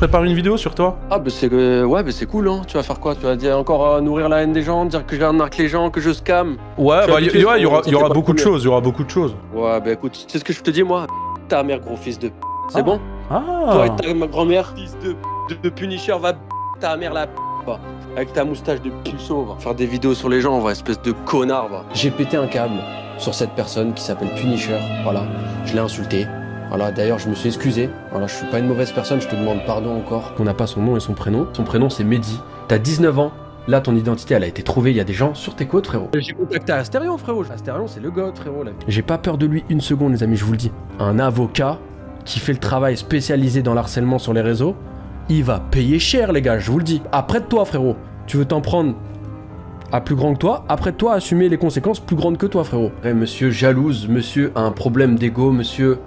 prépare une vidéo sur toi. Ah bah c'est ouais, bah c'est cool, hein. Tu vas faire quoi? Tu vas dire encore nourrir la haine des gens, dire que j'arnaque les gens, que je scam? Ouais, bah il y aura beaucoup de choses, Ouais, bah écoute, tu sais ce que je te dis moi? Ta mère, gros fils de c'est bon? Ah. Toi et ta grand-mère, fils de Punisher, va ta mère la va. Avec ta moustache de puceau, va faire des vidéos sur les gens, va, espèce de connard, va. J'ai pété un câble sur cette personne qui s'appelle Punisher, voilà. Je l'ai insulté. Voilà, d'ailleurs, je me suis excusé. Voilà, je suis pas une mauvaise personne, je te demande pardon encore. On n'a pas son nom et son prénom. Son prénom, c'est Mehdi. T'as 19 ans. Là, ton identité, elle a été trouvée. Il y a des gens sur tes côtes, frérot. J'ai contacté Astérion, frérot. Astérion, c'est le god, frérot. J'ai pas peur de lui une seconde, les amis, je vous le dis. Un avocat qui fait le travail spécialisé dans l'harcèlement sur les réseaux, il va payer cher, les gars, je vous le dis. Après de toi, frérot. Tu veux t'en prendre à plus grand que toi, après de toi, assumer les conséquences plus grandes que toi, frérot. Ouais, monsieur jalouse, monsieur a un problème d'ego, monsieur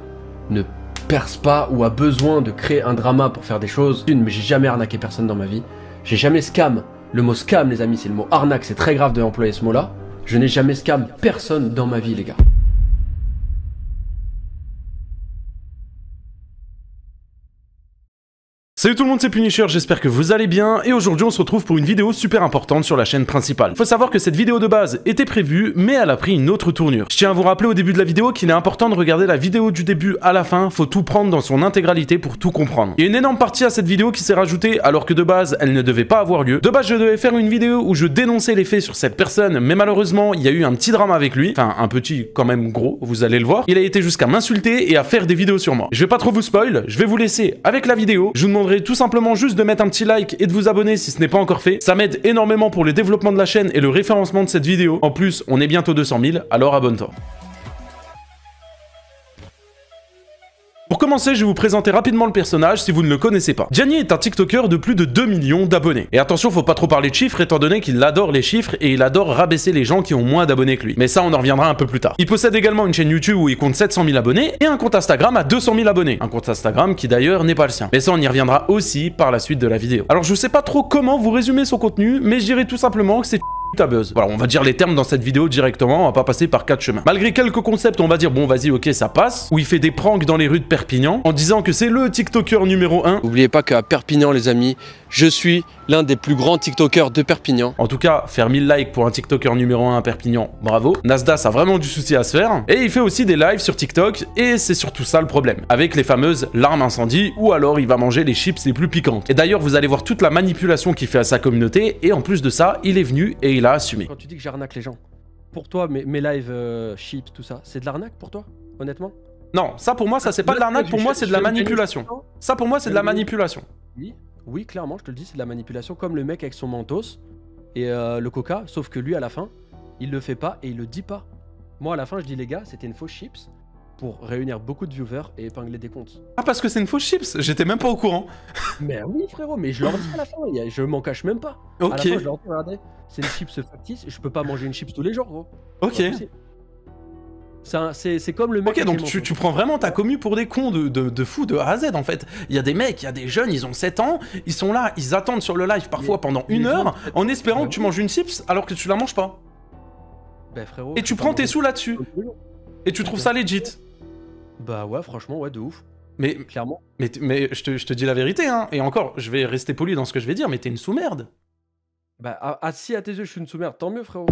ne perce pas ou a besoin de créer un drama pour faire des choses. Mais j'ai jamais arnaqué personne dans ma vie. J'ai jamais scam. Le mot scam, les amis, c'est le mot arnaque. C'est très grave d'employer ce mot-là. Je n'ai jamais scam personne dans ma vie, les gars. Salut tout le monde, c'est Punisher, j'espère que vous allez bien, et aujourd'hui on se retrouve pour une vidéo super importante sur la chaîne principale. Faut savoir que cette vidéo de base était prévue, mais elle a pris une autre tournure. Je tiens à vous rappeler au début de la vidéo qu'il est important de regarder la vidéo du début à la fin, faut tout prendre dans son intégralité pour tout comprendre. Il y a une énorme partie à cette vidéo qui s'est rajoutée alors que de base elle ne devait pas avoir lieu. De base je devais faire une vidéo où je dénonçais les faits sur cette personne, mais malheureusement il y a eu un petit drame avec lui, enfin un petit quand même gros, vous allez le voir. Il a été jusqu'à m'insulter et à faire des vidéos sur moi. Je vais pas trop vous spoil, je vais vous laisser avec la vidéo, je vous demanderai tout simplement juste de mettre un petit like et de vous abonner si ce n'est pas encore fait. Ça m'aide énormément pour le développement de la chaîne et le référencement de cette vidéo. En plus, on est bientôt 200 000, alors abonne-toi. Pour commencer, je vais vous présenter rapidement le personnage si vous ne le connaissez pas. Gianni est un TikToker de plus de 2 millions d'abonnés. Et attention, faut pas trop parler de chiffres étant donné qu'il adore les chiffres et il adore rabaisser les gens qui ont moins d'abonnés que lui. Mais ça, on en reviendra un peu plus tard. Il possède également une chaîne YouTube où il compte 700 000 abonnés et un compte Instagram à 200 000 abonnés. Un compte Instagram qui d'ailleurs n'est pas le sien. Mais ça, on y reviendra aussi par la suite de la vidéo. Alors, je sais pas trop comment vous résumer son contenu, mais je dirais tout simplement que c'est à buzz. Voilà, on va dire les termes dans cette vidéo directement, on va pas passer par 4 chemins. Malgré quelques concepts, on va dire bon vas-y ok ça passe, où il fait des pranks dans les rues de Perpignan, en disant que c'est le TikToker numéro 1. N'oubliez pas qu'à Perpignan les amis, je suis l'un des plus grands TikTokers de Perpignan. En tout cas, faire 1000 likes pour un TikToker numéro 1 à Perpignan, bravo. Nasdaq a vraiment du souci à se faire. Et il fait aussi des lives sur TikTok, et c'est surtout ça le problème. Avec les fameuses larmes incendie, ou alors il va manger les chips les plus piquantes. Et d'ailleurs, vous allez voir toute la manipulation qu'il fait à sa communauté, et en plus de ça, il est venu et il a assumé. Quand tu dis que j'arnaque les gens, pour toi, mes lives chips, tout ça, c'est de l'arnaque pour toi, honnêtement? Non, ça pour moi, ça c'est pas de l'arnaque, pour moi c'est de la manipulation. Ça pour moi c'est de la manipulation. Oui, clairement, je te le dis, c'est de la manipulation, comme le mec avec son mentos et le coca, sauf que lui, à la fin, il le fait pas et il le dit pas. Moi, à la fin, je dis, les gars, c'était une fausse chips pour réunir beaucoup de viewers et épingler des comptes. Ah, parce que c'est une fausse chips? J'étais même pas au courant. Mais oui, frérot, mais je leur dis à la fin, je m'en cache même pas. Ok. À la fin, je leur dis, regardez, c'est une chips factice, je peux pas manger une chips tous les jours, gros. Ok. C'est comme le mec... Ok, donc tu prends vraiment ta commu pour des cons de fou de A à Z en fait. Il y a des mecs, il y a des jeunes, ils ont 7 ans, ils sont là, ils attendent sur le live parfois pendant 1 heure en espérant que tu manges une chips alors que tu la manges pas. Bah frérot... Et tu prends tes sous là-dessus. Et tu trouves ça legit. Bah ouais, franchement, ouais, de ouf. Mais clairement. Mais je te dis la vérité, hein. Et encore, je vais rester poli dans ce que je vais dire, mais t'es une sous-merde. Bah si à tes yeux je suis une sous-merde, tant mieux frérot.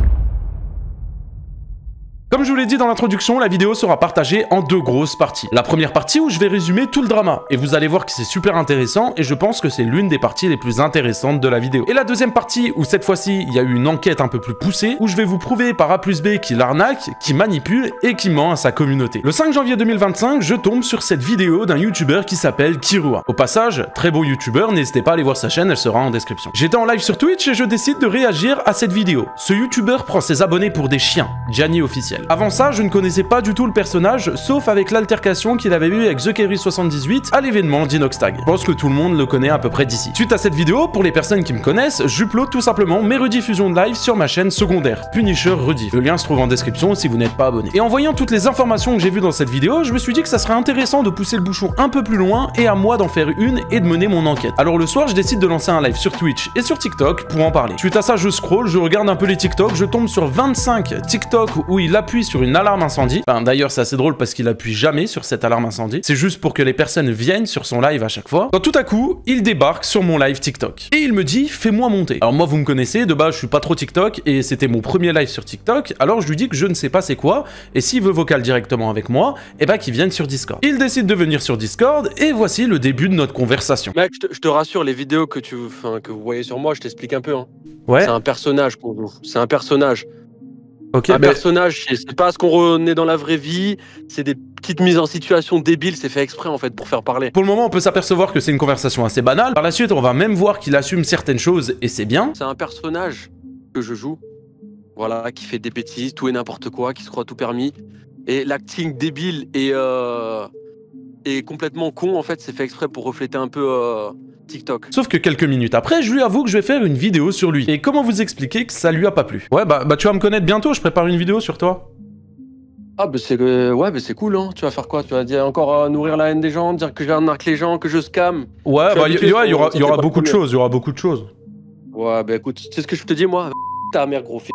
Comme je vous l'ai dit dans l'introduction, la vidéo sera partagée en 2 grosses parties. La première partie où je vais résumer tout le drama, et vous allez voir que c'est super intéressant, et je pense que c'est l'une des parties les plus intéressantes de la vidéo. Et la deuxième partie où cette fois-ci, il y a eu une enquête un peu plus poussée, où je vais vous prouver par A plus B qu'il arnaque, qu'il manipule, et qu'il ment à sa communauté. Le 5 janvier 2025, je tombe sur cette vidéo d'un youtubeur qui s'appelle Kirua. Au passage, très beau youtubeur, n'hésitez pas à aller voir sa chaîne, elle sera en description. J'étais en live sur Twitch et je décide de réagir à cette vidéo. Ce youtubeur prend ses abonnés pour des chiens, Gianni officiel. Avant ça, je ne connaissais pas du tout le personnage, sauf avec l'altercation qu'il avait eu avec TheKerry78 à l'événement d'Inoxtag. Je pense que tout le monde le connaît à peu près d'ici. Suite à cette vidéo, pour les personnes qui me connaissent, j'upload tout simplement mes rediffusions de live sur ma chaîne secondaire, Punisher Rediff. Le lien se trouve en description si vous n'êtes pas abonné. Et en voyant toutes les informations que j'ai vues dans cette vidéo, je me suis dit que ça serait intéressant de pousser le bouchon un peu plus loin et à moi d'en faire une et de mener mon enquête. Alors le soir, je décide de lancer un live sur Twitch et sur TikTok pour en parler. Suite à ça, je scroll, je regarde un peu les TikTok, je tombe sur 25 TikTok où il appuie appuie sur une alarme incendie. Enfin, d'ailleurs, c'est assez drôle parce qu'il appuie jamais sur cette alarme incendie. C'est juste pour que les personnes viennent sur son live à chaque fois. Quand tout à coup, il débarque sur mon live TikTok. Et il me dit, fais-moi monter. Alors moi, vous me connaissez, de base, je suis pas trop TikTok et c'était mon premier live sur TikTok. Alors je lui dis que je ne sais pas c'est quoi. Et s'il veut vocal directement avec moi, eh ben qu'il vienne sur Discord. Il décide de venir sur Discord et voici le début de notre conversation. Mec, je te rassure, les vidéos que vous voyez sur moi, je t'explique un peu. Hein. Ouais. C'est un personnage qu'on joue. C'est un personnage. Ok. Un personnage, c'est pas ce qu'on est dans la vraie vie. C'est des petites mises en situation débiles. C'est fait exprès en fait pour faire parler. Pour le moment, on peut s'apercevoir que c'est une conversation assez banale. Par la suite, on va même voir qu'il assume certaines choses et c'est bien. C'est un personnage que je joue. Voilà, qui fait des bêtises, tout et n'importe quoi, qui se croit tout permis. Et l'acting débile et complètement con, en fait, c'est fait exprès pour refléter un peu TikTok. Sauf que quelques minutes après, je lui avoue que je vais faire une vidéo sur lui. Et comment vous expliquer que ça lui a pas plu? Ouais, bah tu vas me connaître bientôt, je prépare une vidéo sur toi. Ah bah c'est cool, hein. Tu vas faire quoi? Tu vas dire encore nourrir la haine des gens, dire que j'arnaque les gens, que je scam? Ouais, bah il y aura beaucoup de choses, Ouais, bah écoute, tu sais ce que je te dis, moi? Ta mère, gros fils.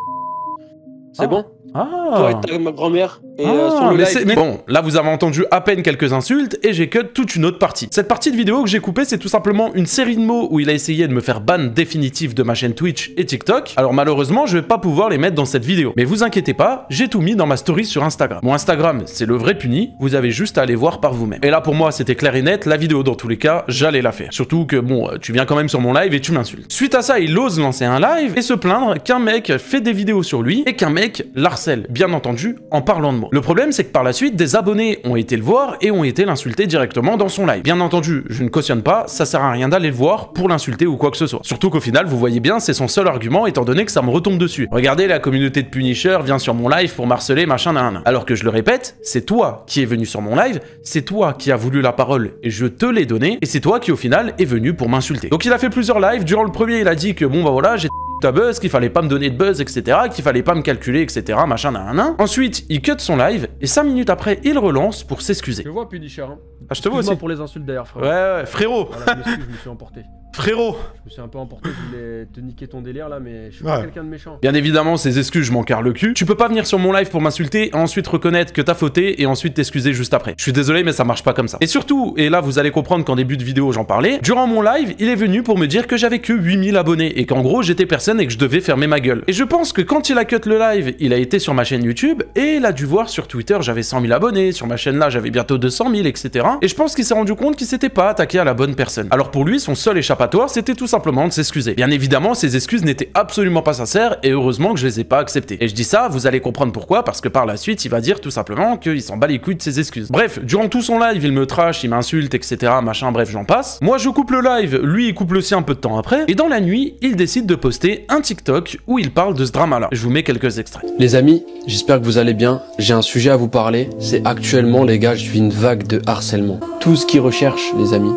C'est bon? Toi et ta grand-mère et sur le live. Mais bon, là vous avez entendu à peine quelques insultes et j'ai cut toute une autre partie. Cette partie de vidéo que j'ai coupée, c'est tout simplement une série de mots où il a essayé de me faire ban définitif de ma chaîne Twitch et TikTok. Alors malheureusement, je vais pas pouvoir les mettre dans cette vidéo. Mais vous inquiétez pas, j'ai tout mis dans ma story sur Instagram. Mon Instagram, c'est le vrai puni, vous avez juste à aller voir par vous-même. Et là pour moi, c'était clair et net, la vidéo dans tous les cas, j'allais la faire. Surtout que bon, tu viens quand même sur mon live et tu m'insultes. Suite à ça, il ose lancer un live et se plaindre qu'un mec fait des vidéos sur lui et qu'un mec l'harcèle, bien entendu, en parlant de moi. Le problème, c'est que par la suite, des abonnés ont été le voir et ont été l'insulter directement dans son live. Bien entendu, je ne cautionne pas, ça sert à rien d'aller le voir pour l'insulter ou quoi que ce soit. Surtout qu'au final, vous voyez bien, c'est son seul argument étant donné que ça me retombe dessus. Regardez, la communauté de Punisher vient sur mon live pour m'harceler, machin, nan. Alors que je le répète, c'est toi qui es venu sur mon live, c'est toi qui as voulu la parole et je te l'ai donnée, et c'est toi qui au final est venu pour m'insulter. Donc il a fait plusieurs lives, durant le premier, il a dit que bon bah voilà, j'ai ta buzz, qu'il fallait pas me donner de buzz, etc., qu'il fallait pas me calculer, etc., machin, nan. Ensuite, il cut son live, et 5 minutes après, il relance pour s'excuser. Je te vois, Punisher. Hein. Ah, je te vois aussi. Pour les insultes d'ailleurs, frérot. Ouais, frérot. Voilà, je me suis emporté. Frérot. Je me suis un peu emporté, je voulais te niquer ton délire là, mais je suis pas quelqu'un de méchant. Bien évidemment, ces excuses, je m'en carre le cul. Tu peux pas venir sur mon live pour m'insulter, ensuite reconnaître que t'as fauté, et ensuite t'excuser juste après. Je suis désolé, mais ça marche pas comme ça. Et surtout, et là vous allez comprendre qu'en début de vidéo j'en parlais, durant mon live, il est venu pour me dire que j'avais que 8000 abonnés, et qu'en gros j'étais personne et que je devais fermer ma gueule. Et je pense que quand il a cut le live, il a été sur ma chaîne YouTube, et il a dû voir sur Twitter j'avais 100 000 abonnés, sur ma chaîne là j'avais bientôt 200 000, etc. Et je pense qu'il s'est rendu compte qu'il s'était pas attaqué à la bonne personne. Alors pour lui, son seul échappatoire, c'était tout simplement de s'excuser. Bien évidemment, ces excuses n'étaient absolument pas sincères, et heureusement que je les ai pas acceptées. Et je dis ça, vous allez comprendre pourquoi, parce que par la suite, il va dire tout simplement qu'il s'en bat les couilles de ses excuses. Bref, durant tout son live, il me trash, il m'insulte, etc., machin, bref, j'en passe. Moi, je coupe le live, lui, il coupe le sien un peu de temps après, et dans la nuit, il décide de poster un TikTok où il parle de ce drama-là. Je vous mets quelques extraits. Les amis, j'espère que vous allez bien. J'ai un sujet à vous parler. C'est actuellement, les gars, je suis une vague de harcèlement. Tout ce qui recherche, les amis,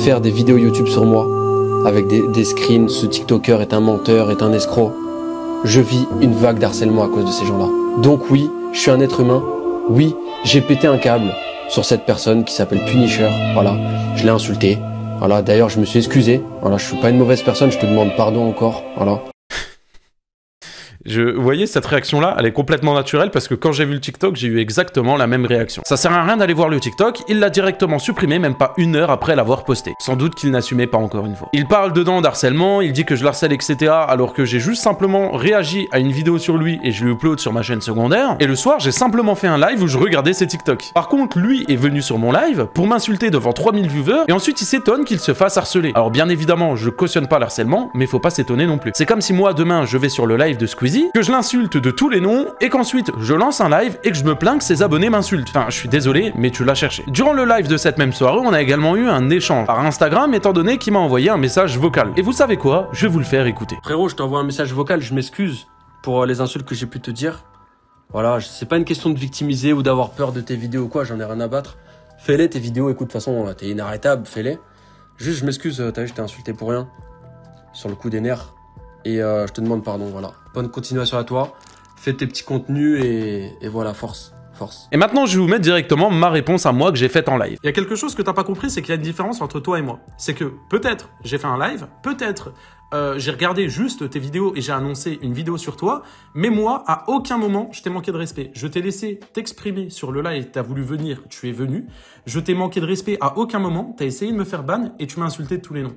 faire des vidéos YouTube sur moi, avec des screens, ce TikToker est un menteur, est un escroc. Je vis une vague d'harcèlement à cause de ces gens-là. Donc oui, je suis un être humain. Oui, j'ai pété un câble sur cette personne qui s'appelle Punisher. Voilà, je l'ai insulté. Voilà, d'ailleurs, je me suis excusé. Voilà, je suis pas une mauvaise personne, je te demande pardon encore. Voilà. Vous voyez, cette réaction-là, elle est complètement naturelle parce que quand j'ai vu le TikTok, j'ai eu exactement la même réaction. Ça sert à rien d'aller voir le TikTok, il l'a directement supprimé même pas 1 heure après l'avoir posté. Sans doute qu'il n'assumait pas encore une fois. Il parle dedans d'harcèlement, il dit que je l'harcèle, etc. alors que j'ai juste simplement réagi à une vidéo sur lui et je lui upload sur ma chaîne secondaire. Et le soir, j'ai simplement fait un live où je regardais ses TikTok. Par contre, lui est venu sur mon live pour m'insulter devant 3000 viewers et ensuite il s'étonne qu'il se fasse harceler. Alors bien évidemment, je cautionne pas l'harcèlement, mais faut pas s'étonner non plus. C'est comme si moi, demain, je vais sur le live de Squeezie, que je l'insulte de tous les noms, et qu'ensuite je lance un live et que je me plains que ses abonnés m'insultent. Enfin, je suis désolé, mais tu l'as cherché. Durant le live de cette même soirée, on a également eu un échange par Instagram, étant donné qu'il m'a envoyé un message vocal. Et vous savez quoi? Je vais vous le faire écouter. Frérot, je t'envoie un message vocal, je m'excuse pour les insultes que j'ai pu te dire. Voilà, c'est pas une question de victimiser ou d'avoir peur de tes vidéos ou quoi, j'en ai rien à battre. Fais-les tes vidéos, écoute, de toute façon, t'es inarrêtable, fais-les. Juste, je m'excuse, t'as vu, je t'ai insulté pour rien. Sur le coup des nerfs. Et je te demande pardon, voilà. Bonne continuation à toi. Fais tes petits contenus et voilà, force. Et maintenant, je vais vous mettre directement ma réponse à moi que j'ai faite en live. Il y a quelque chose que t'as pas compris, c'est qu'il y a une différence entre toi et moi. C'est que peut-être j'ai fait un live, peut-être j'ai regardé juste tes vidéos et j'ai annoncé une vidéo sur toi, mais moi, à aucun moment, je t'ai manqué de respect. Je t'ai laissé t'exprimer sur le live, t'as voulu venir, tu es venu. Je t'ai manqué de respect à aucun moment, t'as essayé de me faire ban et tu m'as insulté de tous les noms.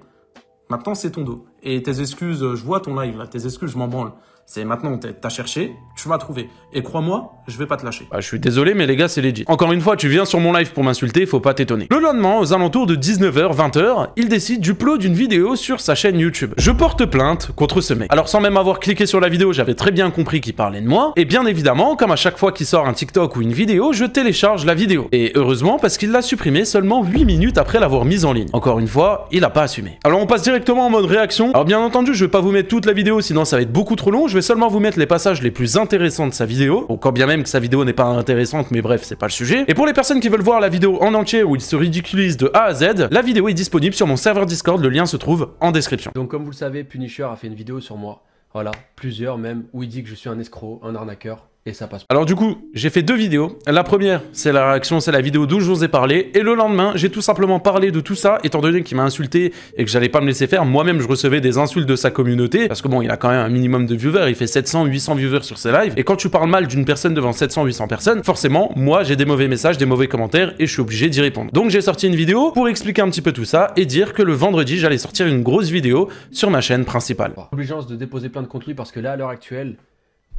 Maintenant, c'est ton dos. Et tes excuses, je vois ton live là, tes excuses, je m'en branle. C'est maintenant, t'as cherché, tu m'as trouvé. Et crois-moi, je vais pas te lâcher. Je suis désolé, mais les gars, c'est legit. Encore une fois, tu viens sur mon live pour m'insulter, faut pas t'étonner. Le lendemain, aux alentours de 19h, 20h, il décide d'upload d'une vidéo sur sa chaîne YouTube. Je porte plainte contre ce mec. Alors, sans même avoir cliqué sur la vidéo, j'avais très bien compris qu'il parlait de moi. Et bien évidemment, comme à chaque fois qu'il sort un TikTok ou une vidéo, je télécharge la vidéo. Et heureusement, parce qu'il l'a supprimée seulement 8 minutes après l'avoir mise en ligne. Encore une fois, il a pas assumé. Alors, on passe directement en mode réaction. Alors, bien entendu, je vais pas vous mettre toute la vidéo, sinon ça va être beaucoup trop long. Je vais seulement vous mettre les passages les plus intéressants de sa vidéo. Bon, quand bien même que sa vidéo n'est pas intéressante, mais bref, c'est pas le sujet. Et pour les personnes qui veulent voir la vidéo en entier où il se ridiculise de A à Z, la vidéo est disponible sur mon serveur Discord, le lien se trouve en description. Donc comme vous le savez, Punisher a fait une vidéo sur moi. Voilà, plusieurs même, où il dit que je suis un escroc, un arnaqueur. Et ça passe. Alors du coup, j'ai fait 2 vidéos. La première, c'est la réaction, c'est la vidéo d'où je vous ai parlé. Et le lendemain, j'ai tout simplement parlé de tout ça, étant donné qu'il m'a insulté et que j'allais pas me laisser faire. Moi-même, je recevais des insultes de sa communauté. Parce que bon, il a quand même un minimum de viewers. Il fait 700, 800 viewers sur ses lives. Et quand tu parles mal d'une personne devant 700, 800 personnes, forcément, moi, j'ai des mauvais messages, des mauvais commentaires et je suis obligé d'y répondre. Donc j'ai sorti une vidéo pour expliquer un petit peu tout ça et dire que le vendredi, j'allais sortir une grosse vidéo sur ma chaîne principale. Obligeance de déposer plainte contre lui parce que là, à l'heure actuelle,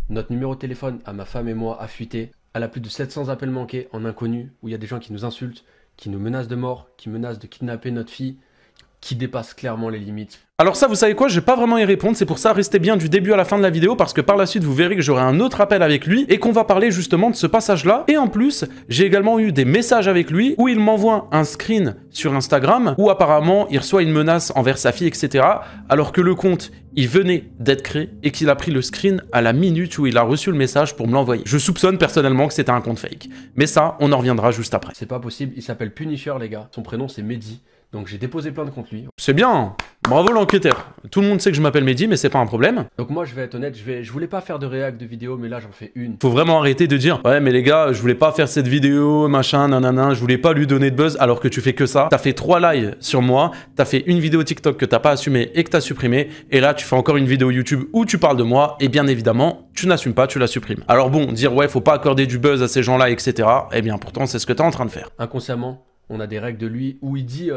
notre numéro de téléphone à ma femme et moi a fuité. Elle a plus de 700 appels manqués en inconnu, où il y a des gens qui nous insultent, qui nous menacent de mort, qui menacent de kidnapper notre fille, qui dépassent clairement les limites. Alors ça, vous savez quoi, je vais pas vraiment y répondre, c'est pour ça, restez bien du début à la fin de la vidéo, parce que par la suite, vous verrez que j'aurai un autre appel avec lui, et qu'on va parler justement de ce passage-là. Et en plus, j'ai également eu des messages avec lui, où il m'envoie un screen sur Instagram, où apparemment, il reçoit une menace envers sa fille, etc., alors que le compte, il venait d'être créé, et qu'il a pris le screen à la minute où il a reçu le message pour me l'envoyer. Je soupçonne personnellement que c'était un compte fake. Mais ça, on en reviendra juste après. C'est pas possible, il s'appelle Punisher, les gars. Son prénom, c'est Mehdi. Donc j'ai déposé plainte contre lui. C'est bien, bravo l'enquêteur. Tout le monde sait que je m'appelle Mehdi, mais c'est pas un problème. Donc moi je vais être honnête, je voulais pas faire de réact de vidéo, mais là j'en fais une. Faut vraiment arrêter de dire ouais mais les gars, je voulais pas faire cette vidéo, machin, nanana, je voulais pas lui donner de buzz alors que tu fais que ça. T'as fait 3 lives sur moi, t'as fait une vidéo TikTok que t'as pas assumé et que t'as supprimé, et là tu fais encore une vidéo YouTube où tu parles de moi, et bien évidemment, tu n'assumes pas, tu la supprimes. Alors bon, dire ouais faut pas accorder du buzz à ces gens-là, etc. Eh bien pourtant c'est ce que t'es en train de faire. Inconsciemment, on a des règles de lui où il dit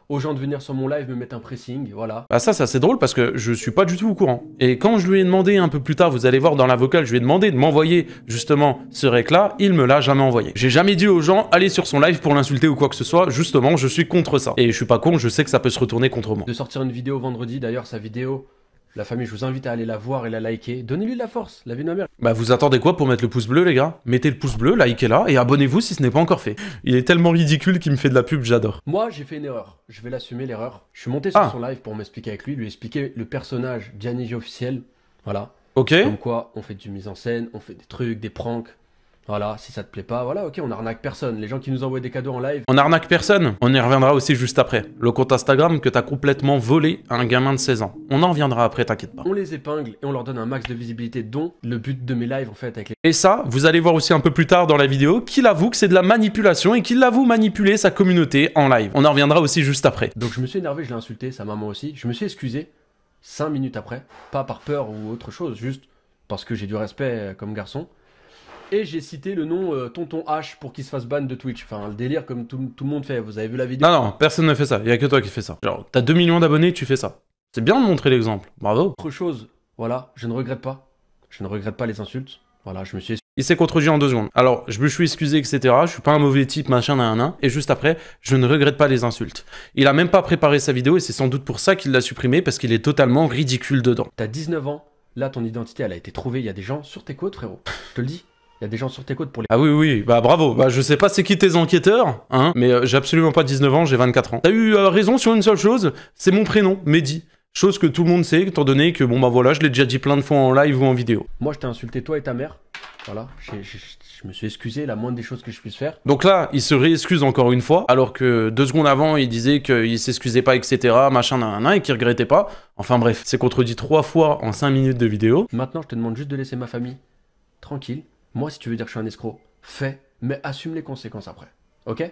aux gens de venir sur mon live me mettre un pressing, voilà. Bah ça c'est assez drôle parce que je suis pas du tout au courant. Et quand je lui ai demandé un peu plus tard, vous allez voir dans la vocale, je lui ai demandé de m'envoyer justement ce rec-là, il me l'a jamais envoyé. J'ai jamais dit aux gens, allez sur son live pour l'insulter ou quoi que ce soit, justement, je suis contre ça. Et je suis pas con, je sais que ça peut se retourner contre moi. De sortir une vidéo vendredi, d'ailleurs sa vidéo, la famille, je vous invite à aller la voir et la liker. Donnez-lui de la force, la vie de ma mère. Bah vous attendez quoi pour mettre le pouce bleu les gars? Mettez le pouce bleu, likez-la et abonnez-vous si ce n'est pas encore fait. Il est tellement ridicule qu'il me fait de la pub, j'adore. Moi j'ai fait une erreur, je vais l'assumer l'erreur. Je suis monté sur son live pour m'expliquer avec lui expliquer le personnage Gianni officiel, voilà. Ok. Comme quoi on fait du mise en scène, on fait des trucs, des pranks. Voilà, si ça te plaît pas, voilà, ok, on arnaque personne. Les gens qui nous envoient des cadeaux en live. On arnaque personne. On y reviendra aussi juste après. Le compte Instagram que t'as complètement volé à un gamin de 16 ans. On en reviendra après, t'inquiète pas. On les épingle et on leur donne un max de visibilité, dont le but de mes lives en fait avec les... Et ça, vous allez voir aussi un peu plus tard dans la vidéo qu'il avoue que c'est de la manipulation et qu'il avoue manipuler sa communauté en live. On en reviendra aussi juste après. Donc je me suis énervé, je l'ai insulté, sa maman aussi. Je me suis excusé 5 minutes après. Pas par peur ou autre chose, juste parce que j'ai du respect comme garçon. Et j'ai cité le nom Tonton H pour qu'il se fasse ban de Twitch. Enfin, le délire comme tout le monde fait. Vous avez vu la vidéo? Non, personne ne fait ça. Il y a que toi qui fais ça. Genre, t'as 2 millions d'abonnés, tu fais ça. C'est bien de montrer l'exemple. Bravo. Autre chose, voilà, je ne regrette pas. Je ne regrette pas les insultes. Voilà, je me suis... Il s'est contredit en 2 secondes. Alors, je me suis excusé, etc. Je suis pas un mauvais type, machin, nan. Et juste après, je ne regrette pas les insultes. Il a même pas préparé sa vidéo et c'est sans doute pour ça qu'il l'a supprimé parce qu'il est totalement ridicule dedans. T'as 19 ans. Là, ton identité, elle a été trouvée. Il y a des gens sur tes côtes, frérot. Je te le dis. Il y a des gens sur tes côtes pour les... Ah oui, bah bravo. Bah je sais pas c'est qui tes enquêteurs, hein, mais j'ai absolument pas 19 ans, j'ai 24 ans. T'as eu raison sur une seule chose, c'est mon prénom, Mehdi. Chose que tout le monde sait, étant donné que, bon bah voilà, je l'ai déjà dit plein de fois en live ou en vidéo. Moi, je t'ai insulté toi et ta mère. Voilà, je me suis excusé, la moindre des choses que je puisse faire. Donc là, il se réexcuse encore une fois, alors que 2 secondes avant, il disait qu'il s'excusait pas, etc., machin, nan, et qu'il regrettait pas. Enfin bref, c'est contredit 3 fois en 5 minutes de vidéo. Maintenant, je te demande juste de laisser ma famille tranquille. Moi, si tu veux dire que je suis un escroc, fais, mais assume les conséquences après. Ok?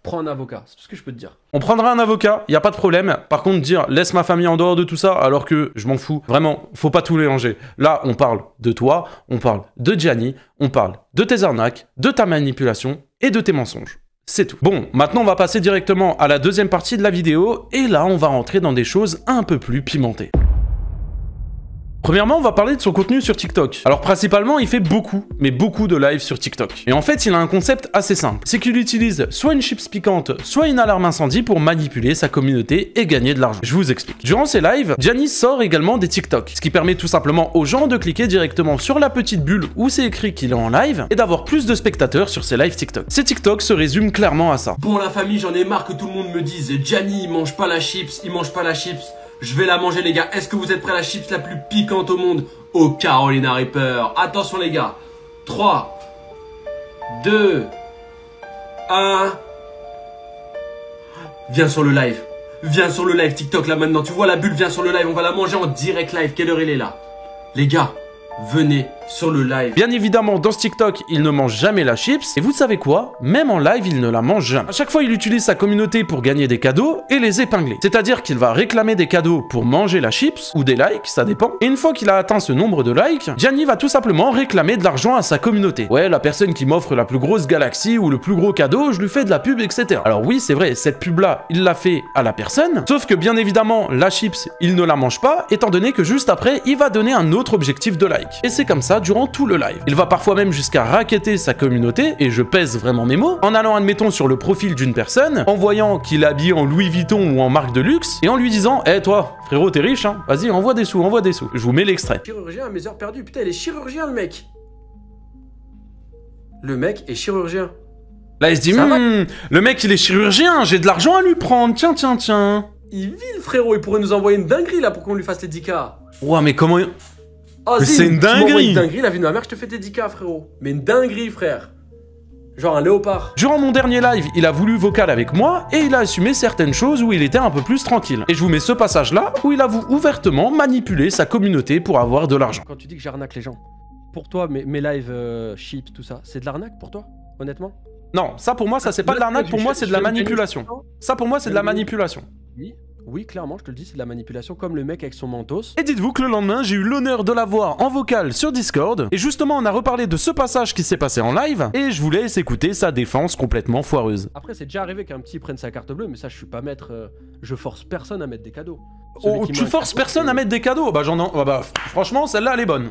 prends un avocat, c'est tout ce que je peux te dire. On prendra un avocat, y a pas de problème. Par contre, dire laisse ma famille en dehors de tout ça, alors que je m'en fous. Vraiment, faut pas tout mélanger. Là, on parle de toi, on parle de Gianni, on parle de tes arnaques, de ta manipulation et de tes mensonges. C'est tout. Bon, maintenant on va passer directement à la deuxième partie de la vidéo, et là on va rentrer dans des choses un peu plus pimentées. Premièrement, on va parler de son contenu sur TikTok. Alors principalement, il fait beaucoup, mais beaucoup de lives sur TikTok. Et en fait, il a un concept assez simple. C'est qu'il utilise soit une chips piquante, soit une alarme incendie pour manipuler sa communauté et gagner de l'argent. Je vous explique. Durant ses lives, Gianni sort également des TikTok, ce qui permet tout simplement aux gens de cliquer directement sur la petite bulle où c'est écrit qu'il est en live et d'avoir plus de spectateurs sur ses lives TikTok. Ces TikTok se résument clairement à ça. Bon la famille, j'en ai marre que tout le monde me dise Gianni, il mange pas la chips, il mange pas la chips. Je vais la manger les gars. Est-ce que vous êtes prêts à la chips la plus piquante au monde? Au Carolina Reaper. Attention les gars. 3, 2, 1. Viens sur le live. Viens sur le live TikTok là maintenant. Tu vois la bulle, viens sur le live. On va la manger en direct live. Quelle heure il est là? Les gars, venez sur le live. Bien évidemment, dans ce TikTok, il ne mange jamais la chips. Et vous savez quoi? Même en live, il ne la mange jamais. À chaque fois, il utilise sa communauté pour gagner des cadeaux et les épingler. C'est-à-dire qu'il va réclamer des cadeaux pour manger la chips, ou des likes, ça dépend. Et une fois qu'il a atteint ce nombre de likes, Gianni va tout simplement réclamer de l'argent à sa communauté. Ouais, la personne qui m'offre la plus grosse galaxie ou le plus gros cadeau, je lui fais de la pub, etc. Alors oui, c'est vrai, cette pub-là, il l'a fait à la personne. Sauf que bien évidemment, la chips, il ne la mange pas, étant donné que juste après, il va donner un autre objectif de like. Et c'est comme ça durant tout le live. Il va parfois même jusqu'à racketter sa communauté, et je pèse vraiment mes mots, en allant admettons sur le profil d'une personne, en voyant qu'il est habillé en Louis Vuitton ou en marque de luxe, et en lui disant « Eh toi, frérot, t'es riche, hein? Vas-y, envoie des sous, envoie des sous. » Je vous mets l'extrait. Chirurgien à mes heures perdues. Putain, il est chirurgien le mec. Le mec est chirurgien. Là, il se dit « le mec, il est chirurgien, j'ai de l'argent à lui prendre, tiens, tiens, tiens. » Il vit le frérot, il pourrait nous envoyer une dinguerie là pour qu'on lui fasse les 10K. Ouah, mais comment... Oh, mais c'est une dinguerie. Une dinguerie, la vie de ma mère, je te fais tes 10K, frérot. Mais une dinguerie, frère. Genre un léopard. Durant mon dernier live, il a voulu vocal avec moi et il a assumé certaines choses où il était un peu plus tranquille. Et je vous mets ce passage-là où il avoue ouvertement manipuler sa communauté pour avoir de l'argent. Quand tu dis que j'arnaque les gens, pour toi, mes lives chips, tout ça, c'est de l'arnaque pour toi, honnêtement? Non, ça pour moi, ça c'est pas de l'arnaque, pour moi c'est de la manipulation. Ça pour moi c'est de la manipulation. Oui, clairement, je te le dis, c'est de la manipulation, comme le mec avec son mentos. Et dites-vous que le lendemain, j'ai eu l'honneur de la voir en vocal sur Discord, et justement, on a reparlé de ce passage qui s'est passé en live, et je vous laisse écouter sa défense complètement foireuse. Après, c'est déjà arrivé qu'un petit prenne sa carte bleue, mais ça, je suis pas maître, je force personne à mettre des cadeaux. Oh, tu forces personne à mettre des cadeaux? Bah, franchement, celle-là, elle est bonne.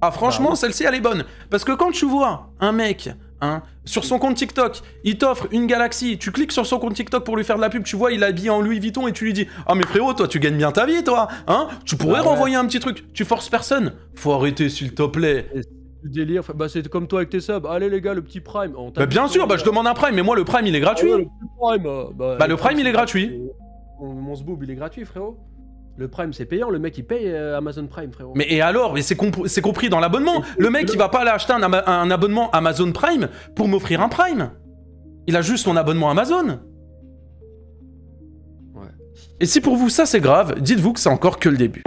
Ah, franchement, bah, celle-ci, elle est bonne. Parce que quand tu vois un mec... sur son compte TikTok, il t'offre une galaxie, tu cliques sur son compte TikTok pour lui faire de la pub, tu vois, il est habillé en Louis Vuitton et tu lui dis « Ah mais frérot, toi tu gagnes bien ta vie, toi, hein? Tu pourrais renvoyer un petit truc. » Tu forces personne. Faut arrêter, s'il te plaît. Du délire, bah c'est comme toi avec tes subs. Allez les gars, le petit Prime. Bah bien sûr, bah je demande un Prime, mais moi le Prime il est gratuit. Ah ouais, le Prime, le Prime il est gratuit. Mon sboob il est gratuit, frérot. Le Prime c'est payant, le mec il paye Amazon Prime, frérot. Mais et alors? Mais c'est compris dans l'abonnement. Le mec il va pas aller acheter un abonnement Amazon Prime pour m'offrir un Prime. Il a juste son abonnement Amazon. Ouais. Et si pour vous ça c'est grave, dites-vous que c'est encore que le début.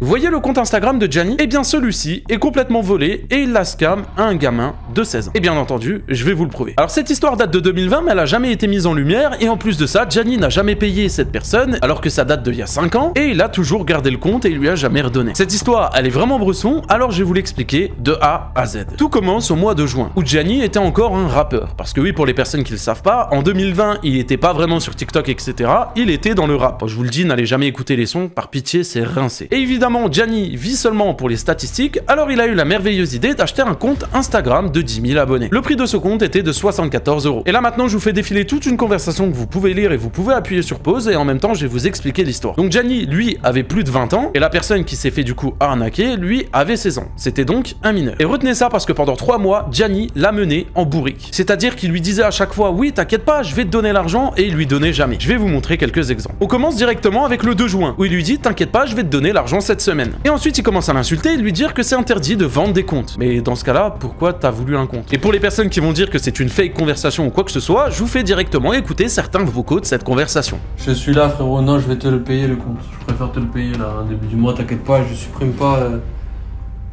Vous voyez le compte Instagram de Gianni? Eh bien celui-ci est complètement volé et il la scam à un gamin de 16 ans. Et bien entendu, je vais vous le prouver. Alors cette histoire date de 2020 mais elle a jamais été mise en lumière et en plus de ça, Gianni n'a jamais payé cette personne alors que ça date d'il y a 5 ans et il a toujours gardé le compte et il lui a jamais redonné. Cette histoire, elle est vraiment bresson, alors je vais vous l'expliquer de A à Z. Tout commence au mois de juin où Gianni était encore un rappeur. Parce que oui, pour les personnes qui le savent pas, en 2020, il était pas vraiment sur TikTok etc. Il était dans le rap. Je vous le dis, n'allez jamais écouter les sons, par pitié, c'est rincé. Et évidemment, Gianni vit seulement pour les statistiques, alors il a eu la merveilleuse idée d'acheter un compte Instagram de 10 000 abonnés. Le prix de ce compte était de 74 €. Et là maintenant je vous fais défiler toute une conversation que vous pouvez lire et vous pouvez appuyer sur pause et en même temps je vais vous expliquer l'histoire. Donc Gianni, lui, avait plus de 20 ans et la personne qui s'est fait du coup arnaquer, lui, avait 16 ans. C'était donc un mineur. Et retenez ça parce que pendant 3 mois, Gianni l'a mené en bourrique. C'est-à-dire qu'il lui disait à chaque fois « Oui, t'inquiète pas, je vais te donner l'argent » et il lui donnait jamais. Je vais vous montrer quelques exemples. On commence directement avec le 2 juin où il lui dit « T'inquiète pas, je vais te donner l'argent cette semaine ». Et ensuite, il commence à l'insulter et lui dire que c'est interdit de vendre des comptes. Mais dans ce cas-là, pourquoi t'as voulu un compte? Et pour les personnes qui vont dire que c'est une fake conversation ou quoi que ce soit, je vous fais directement écouter certains vocaux de cette conversation. Je suis là, frérot. Non, je vais te le payer, le compte. Je préfère te le payer, là, au début du mois, t'inquiète pas, je supprime pas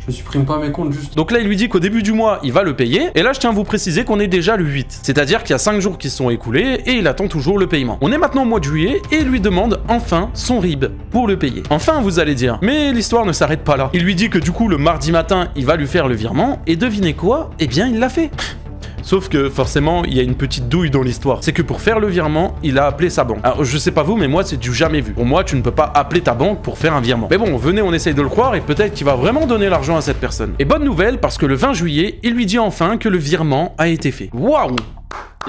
Je supprime pas mes comptes juste. Donc là, il lui dit qu'au début du mois, il va le payer. Et là, je tiens à vous préciser qu'on est déjà le 8. C'est-à-dire qu'il y a 5 jours qui se sont écoulés et il attend toujours le paiement. On est maintenant au mois de juillet et il lui demande enfin son RIB pour le payer. Enfin, vous allez dire. Mais l'histoire ne s'arrête pas là. Il lui dit que du coup, le mardi matin, il va lui faire le virement. Et devinez quoi? Eh bien, il l'a fait. Sauf que forcément, il y a une petite douille dans l'histoire. C'est que pour faire le virement, il a appelé sa banque. Alors, je sais pas vous, mais moi, c'est du jamais vu. Pour moi, tu ne peux pas appeler ta banque pour faire un virement. Mais bon, venez, on essaye de le croire et peut-être qu'il va vraiment donner l'argent à cette personne. Et bonne nouvelle, parce que le 20 juillet, il lui dit enfin que le virement a été fait. Waouh!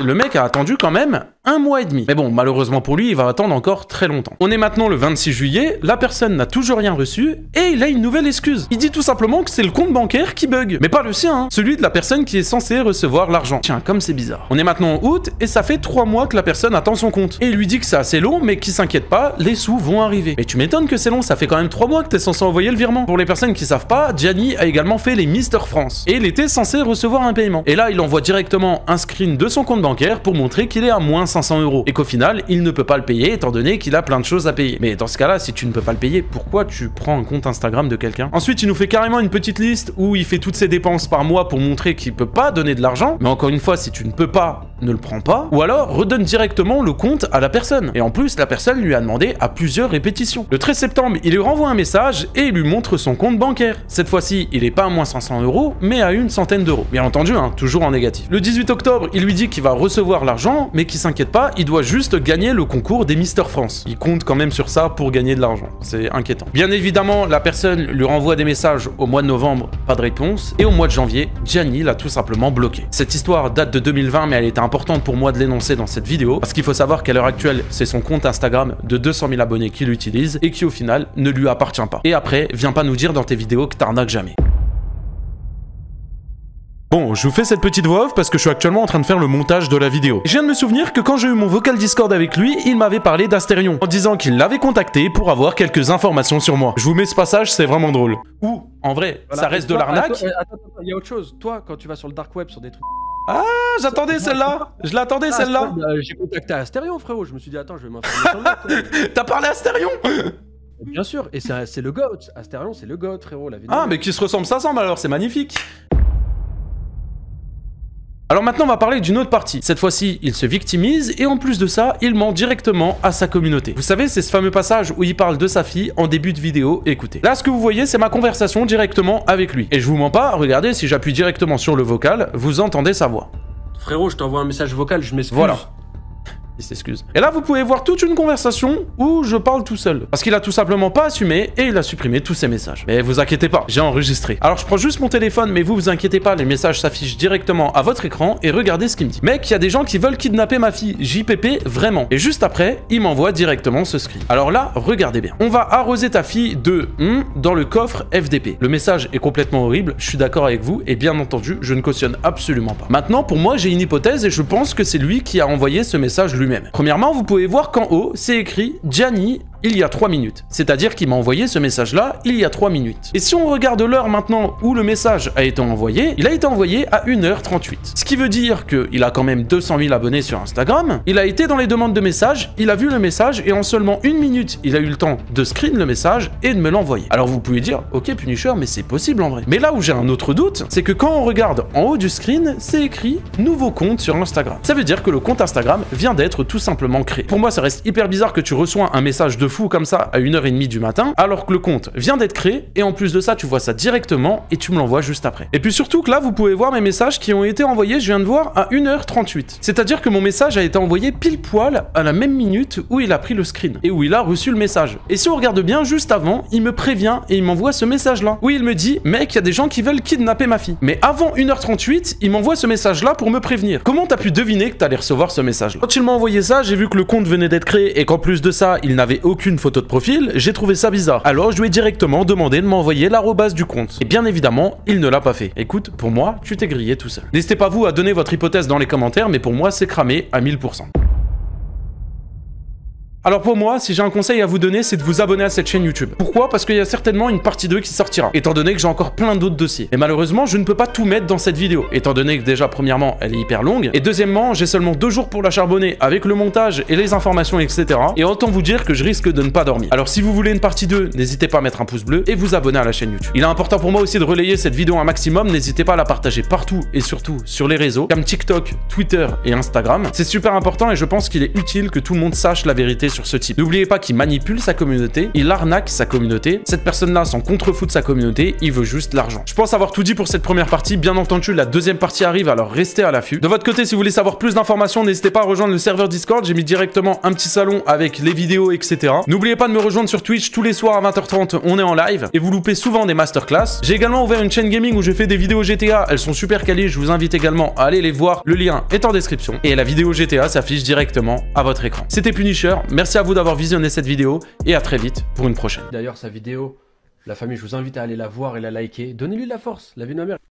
Le mec a attendu quand même 1 mois et demi. Mais bon, malheureusement pour lui, il va attendre encore très longtemps. On est maintenant le 26 juillet, la personne n'a toujours rien reçu et il a une nouvelle excuse. Il dit tout simplement que c'est le compte bancaire qui bug. Mais pas le sien, hein, celui de la personne qui est censée recevoir l'argent. Tiens, comme c'est bizarre. On est maintenant en août et ça fait 3 mois que la personne attend son compte. Et il lui dit que c'est assez long, mais qu'il s'inquiète pas, les sous vont arriver. Mais tu m'étonnes que c'est long, ça fait quand même 3 mois que t'es censé envoyer le virement. Pour les personnes qui savent pas, Gianni a également fait les Mister France. Et il était censé recevoir un paiement. Et là, il envoie directement un screen de son compte bancaire pour montrer qu'il est à moins 500 € et qu'au final, il ne peut pas le payer étant donné qu'il a plein de choses à payer. Mais dans ce cas-là, si tu ne peux pas le payer, pourquoi tu prends un compte Instagram de quelqu'un? Ensuite, il nous fait carrément une petite liste où il fait toutes ses dépenses par mois pour montrer qu'il peut pas donner de l'argent. Mais encore une fois, si tu ne peux pas, ne le prends pas. Ou alors, redonne directement le compte à la personne. Et en plus, la personne lui a demandé à plusieurs répétitions. Le 13 septembre, il lui renvoie un message et il lui montre son compte bancaire. Cette fois-ci, il est pas à moins 500 €, mais à une centaine d'euros. Bien entendu, hein, toujours en négatif. Le 18 octobre, il lui dit qu'il va recevoir l'argent, mais qu'il s'inquiète pas, il doit juste gagner le concours des Mister France. Il compte quand même sur ça pour gagner de l'argent. C'est inquiétant. Bien évidemment, la personne lui renvoie des messages au mois de novembre, pas de réponse, et au mois de janvier, Gianni l'a tout simplement bloqué. Cette histoire date de 2020, mais elle était importante pour moi de l'énoncer dans cette vidéo, parce qu'il faut savoir qu'à l'heure actuelle, c'est son compte Instagram de 200 000 abonnés qui l'utilise, et qui au final ne lui appartient pas. Et après, viens pas nous dire dans tes vidéos que t'arnaques jamais. Bon, je vous fais cette petite voix off parce que je suis actuellement en train de faire le montage de la vidéo. Je viens de me souvenir que quand j'ai eu mon vocal Discord avec lui, il m'avait parlé d'Astérion, en disant qu'il l'avait contacté pour avoir quelques informations sur moi. Je vous mets ce passage, c'est vraiment drôle. Ou, en vrai, voilà, ça reste de l'arnaque. Attends, il y a autre chose. Toi, quand tu vas sur le dark web sur des trucs... Ah, j'attendais celle-là. Je l'attendais celle-là. J'ai contacté Astérion, frérot. Je me suis dit, attends, je vais m'informer sur le T'as parlé à Astérion? Bien sûr, et c'est le GOAT. Astérion, c'est le GOAT, frérot. La vidéo. Ah, mais qui se ressemble, ça semble alors, c'est magnifique. Alors maintenant, on va parler d'une autre partie. Cette fois-ci, il se victimise et en plus de ça, il ment directement à sa communauté. Vous savez, c'est ce fameux passage où il parle de sa fille en début de vidéo. Écoutez. Là, ce que vous voyez, c'est ma conversation directement avec lui. Et je vous mens pas, regardez, si j'appuie directement sur le vocal, vous entendez sa voix. Frérot, je t'envoie un message vocal, je m'excuse. Voilà. Il s'excuse. Et là, vous pouvez voir toute une conversation où je parle tout seul. Parce qu'il a tout simplement pas assumé et il a supprimé tous ses messages. Mais vous inquiétez pas, j'ai enregistré. Alors, je prends juste mon téléphone, mais vous inquiétez pas, les messages s'affichent directement à votre écran et regardez ce qu'il me dit. Mec, il y a des gens qui veulent kidnapper ma fille. JPP, vraiment. Et juste après, il m'envoie directement ce screen. Alors là, regardez bien. On va arroser ta fille de dans le coffre FDP. Le message est complètement horrible, je suis d'accord avec vous et bien entendu, je ne cautionne absolument pas. Maintenant, pour moi, j'ai une hypothèse et je pense que c'est lui qui a envoyé ce message lui-même. Premièrement, vous pouvez voir qu'en haut, c'est écrit Gianni il y a 3 minutes. C'est-à-dire qu'il m'a envoyé ce message-là il y a 3 minutes. Et si on regarde l'heure maintenant où le message a été envoyé, il a été envoyé à 1h38. Ce qui veut dire qu'il a quand même 200 000 abonnés sur Instagram. Il a été dans les demandes de messages, il a vu le message et en seulement 1 minute, il a eu le temps de screen le message et de me l'envoyer. Alors vous pouvez dire, ok Punisher, mais c'est possible en vrai. Mais là où j'ai un autre doute, c'est que quand on regarde en haut du screen, c'est écrit nouveau compte sur Instagram. Ça veut dire que le compte Instagram vient d'être tout simplement créé. Pour moi, ça reste hyper bizarre que tu reçois un message de fou comme ça à 1h30 du matin, alors que le compte vient d'être créé, et en plus de ça, tu vois ça directement, et tu me l'envoies juste après. Et puis surtout que là, vous pouvez voir mes messages qui ont été envoyés, je viens de voir, à 1h38. C'est-à-dire que mon message a été envoyé pile poil à la même minute où il a pris le screen, et où il a reçu le message. Et si on regarde bien, juste avant, il me prévient, et il m'envoie ce message-là, où il me dit, mec, il y a des gens qui veulent kidnapper ma fille. Mais avant 1h38, il m'envoie ce message-là pour me prévenir. Comment t'as pu deviner que t'allais recevoir ce message-là? Quand il m'a envoyé ça, j'ai vu que le compte venait d'être créé, et qu'en plus de ça, il n'avait aucune photo de profil, j'ai trouvé ça bizarre. Alors je lui ai directement demandé de m'envoyer l'arrobase du compte. Et bien évidemment, il ne l'a pas fait. Écoute, pour moi, tu t'es grillé tout seul. N'hésitez pas vous à donner votre hypothèse dans les commentaires, mais pour moi, c'est cramé à 1000%. Alors pour moi, si j'ai un conseil à vous donner, c'est de vous abonner à cette chaîne YouTube. Pourquoi? Parce qu'il y a certainement une partie 2 qui sortira, étant donné que j'ai encore plein d'autres dossiers. Et malheureusement, je ne peux pas tout mettre dans cette vidéo, étant donné que déjà, premièrement, elle est hyper longue, et deuxièmement, j'ai seulement 2 jours pour la charbonner avec le montage et les informations, etc. Et autant vous dire que je risque de ne pas dormir. Alors si vous voulez une partie 2, n'hésitez pas à mettre un pouce bleu et vous abonner à la chaîne YouTube. Il est important pour moi aussi de relayer cette vidéo un maximum, n'hésitez pas à la partager partout et surtout sur les réseaux, comme TikTok, Twitter et Instagram. C'est super important et je pense qu'il est utile que tout le monde sache la vérité sur ce type. N'oubliez pas qu'il manipule sa communauté, il arnaque sa communauté, cette personne-là s'en contrefout de sa communauté, il veut juste l'argent. Je pense avoir tout dit pour cette première partie, bien entendu la deuxième partie arrive, alors restez à l'affût. De votre côté, si vous voulez savoir plus d'informations, n'hésitez pas à rejoindre le serveur Discord, j'ai mis directement un petit salon avec les vidéos, etc. N'oubliez pas de me rejoindre sur Twitch tous les soirs à 20h30, on est en live, et vous loupez souvent des masterclass. J'ai également ouvert une chaîne gaming où je fais des vidéos GTA, elles sont super qualies, je vous invite également à aller les voir, le lien est en description, et la vidéo GTA s'affiche directement à votre écran. C'était Punisher, merci à vous d'avoir visionné cette vidéo, et à très vite pour une prochaine. D'ailleurs, sa vidéo, la famille, je vous invite à aller la voir et la liker. Donnez-lui de la force, la vie de ma mère.